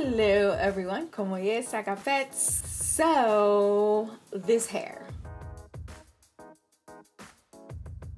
Hello everyone, como es, Appt? So, this hair,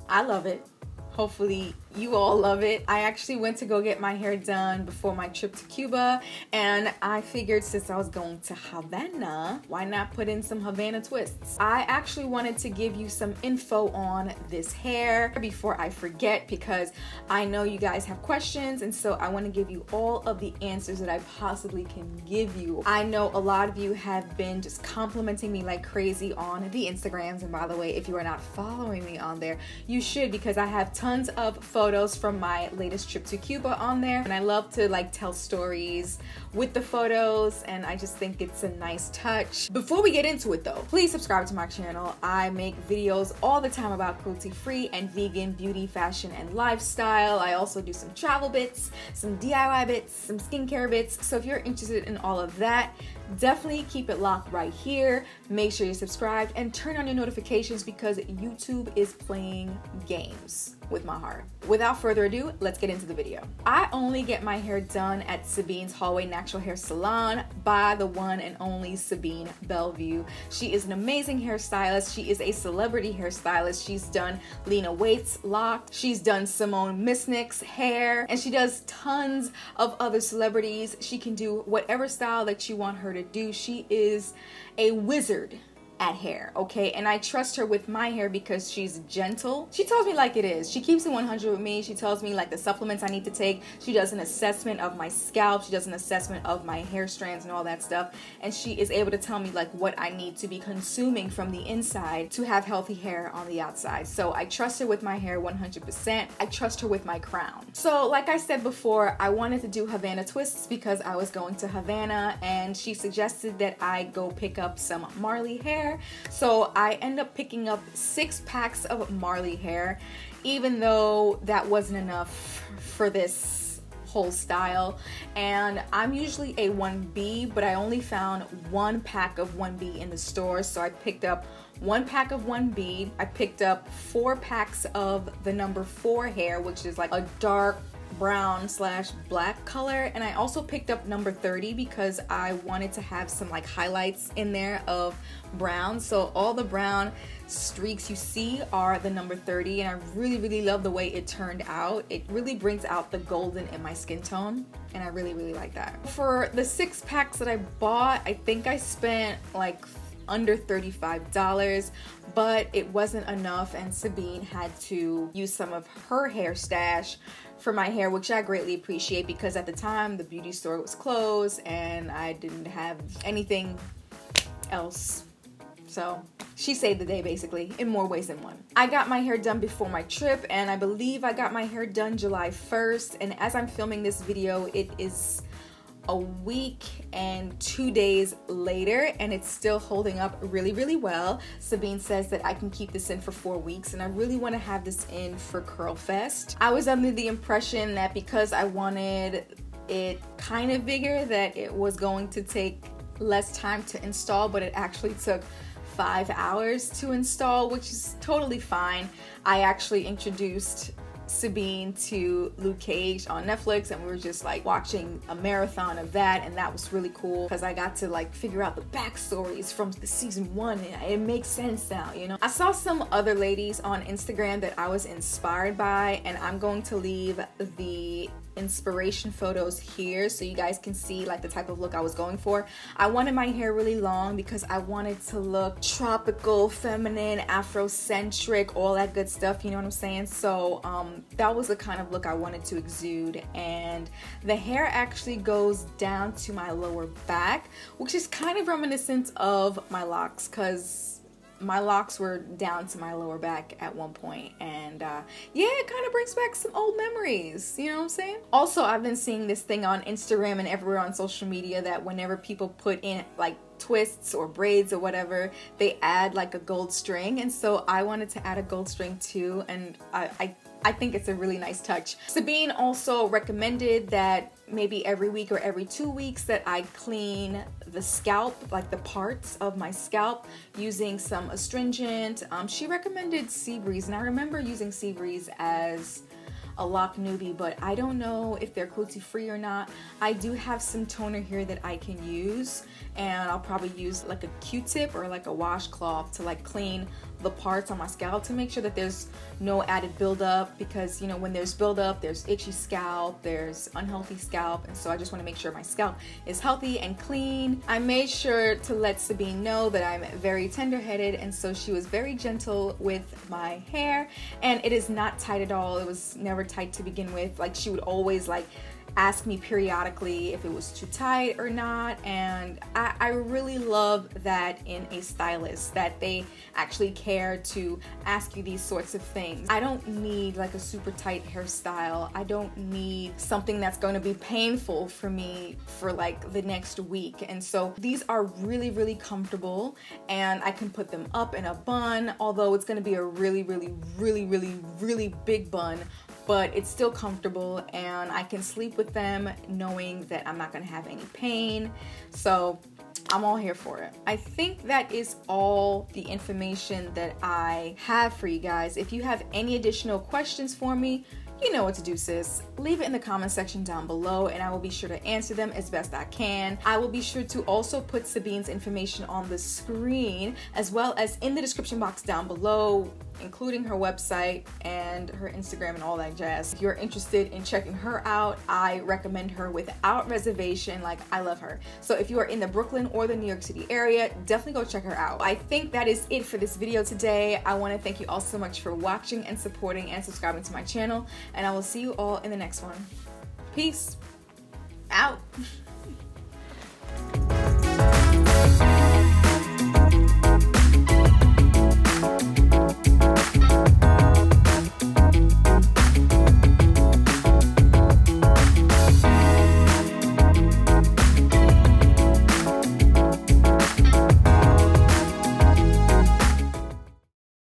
I love it. Hopefully you all love it. I actually went to go get my hair done before my trip to Cuba, and I figured since I was going to Havana, why not put in some Havana Twists? I actually wanted to give you some info on this hair before I forget, because I know you guys have questions, and so I want to give you all of the answers that I possibly can give you. I know a lot of you have been just complimenting me like crazy on the Instagrams, and by the way, if you are not following me on there, you should, because I have tons of photos from my latest trip to Cuba on there, and I love to like tell stories with the photos, and I just think it's a nice touch. Before we get into it though, please subscribe to my channel. I make videos all the time about cruelty-free and vegan beauty, fashion, and lifestyle. I also do some travel bits, some DIY bits, some skincare bits, so if you're interested in all of that, definitely keep it locked right here. Make sure you're subscribed and turn on your notifications, because YouTube is playing games with my heart. Without further ado, let's get into the video. I only get my hair done at Sabine's Hallway Natural Hair Salon by the one and only Sabine Bellevue. She is an amazing hairstylist. She is a celebrity hairstylist. She's done Lena Waithe's locks, she's done Simone Misnick's hair, and she does tons of other celebrities. She can do whatever style that you want her to do. She is a wizard at hair, okay? And I trust her with my hair because she's gentle. She tells me like it is. She keeps it 100 with me. She tells me like the supplements I need to take. She does an assessment of my scalp. She does an assessment of my hair strands and all that stuff. And she is able to tell me like what I need to be consuming from the inside to have healthy hair on the outside. So I trust her with my hair 100%. I trust her with my crown. So like I said before, I wanted to do Havana Twists because I was going to Havana, and she suggested that I go pick up some Marley hair. So I end up picking up 6 packs of Marley hair, even though that wasn't enough for this whole style. And I'm usually a 1B, but I only found 1 pack of 1B in the store, so I picked up 1 pack of 1B. I picked up 4 packs of the number 4 hair, which is like a dark brown / black color, and I also picked up number 30 because I wanted to have some like highlights in there of brown. So all the brown streaks you see are the number 30, and I really love the way it turned out. It really brings out the golden in my skin tone, and I really like that. For the 6 packs that I bought, I think I spent like under $35, but it wasn't enough, and Sabine had to use some of her hair stash for my hair, which I greatly appreciate, because at the time the beauty store was closed and I didn't have anything else. So she saved the day basically in more ways than one. I got my hair done before my trip, and I believe I got my hair done July 1st, and as I'm filming this video, it is a week and 2 days later, and it's still holding up really well. Sabine says that I can keep this in for 4 weeks, and I really want to have this in for Curlfest. I was under the impression that because I wanted it kind of bigger, that it was going to take less time to install, but it actually took 5 hours to install, which is totally fine. I actually introduced Sabine to Luke Cage on Netflix, and we were just like watching a marathon of that, and that was really cool because I got to like figure out the backstories from the season 1, and it makes sense now, you know. I saw some other ladies on Instagram that I was inspired by, and I'm going to leave the inspiration photos here so you guys can see like the type of look I was going for. I wanted my hair really long because I wanted to look tropical, feminine, Afrocentric, all that good stuff, you know what I'm saying? So that was the kind of look I wanted to exude, and the hair actually goes down to my lower back, which is kind of reminiscent of my locks, because my locks were down to my lower back at one point, and yeah, it kind of brings back some old memories, you know what I'm saying? Also, I've been seeing this thing on Instagram and everywhere on social media that whenever people put in like twists or braids or whatever, they add like a gold string, and so I wanted to add a gold string too, and I think it's a really nice touch. Sabine also recommended that maybe every week or every 2 weeks that I clean the scalp, like the parts of my scalp, using some astringent. She recommended Sea Breeze, and I remember using Sea Breeze as a lock newbie, but I don't know if they're cruelty-free or not. I do have some toner here that I can use, and I'll probably use like a Q-tip or like a washcloth to like clean the parts on my scalp to make sure that there's no added buildup, because you know, when there's buildup, there's itchy scalp, there's unhealthy scalp, and so I just want to make sure my scalp is healthy and clean. I made sure to let Sabine know that I'm very tender-headed, and so she was very gentle with my hair, and it is not tight at all. It was never tight to begin with. Like, she would always like ask me periodically if it was too tight or not, and I really love that in a stylist, that they actually care to ask you these sorts of things. I don't need like a super tight hairstyle. I don't need something that's going to be painful for me for like the next week, and so these are really, really comfortable, and I can put them up in a bun, although it's going to be a really big bun, but it's still comfortable, and I can sleep with them knowing that I'm not gonna have any pain. So I'm all here for it. I think that is all the information that I have for you guys. If you have any additional questions for me, you know what to do, sis. Leave it in the comment section down below, and I will be sure to answer them as best I can. I will be sure to also put Sabine's information on the screen, as well as in the description box down below, including her website and her Instagram and all that jazz. If you're interested in checking her out, I recommend her without reservation. Like, I love her. So if you are in the Brooklyn or the New York City area, definitely go check her out. I think that is it for this video today. I want to thank you all so much for watching and supporting and subscribing to my channel, and I will see you all in the next one. Peace out.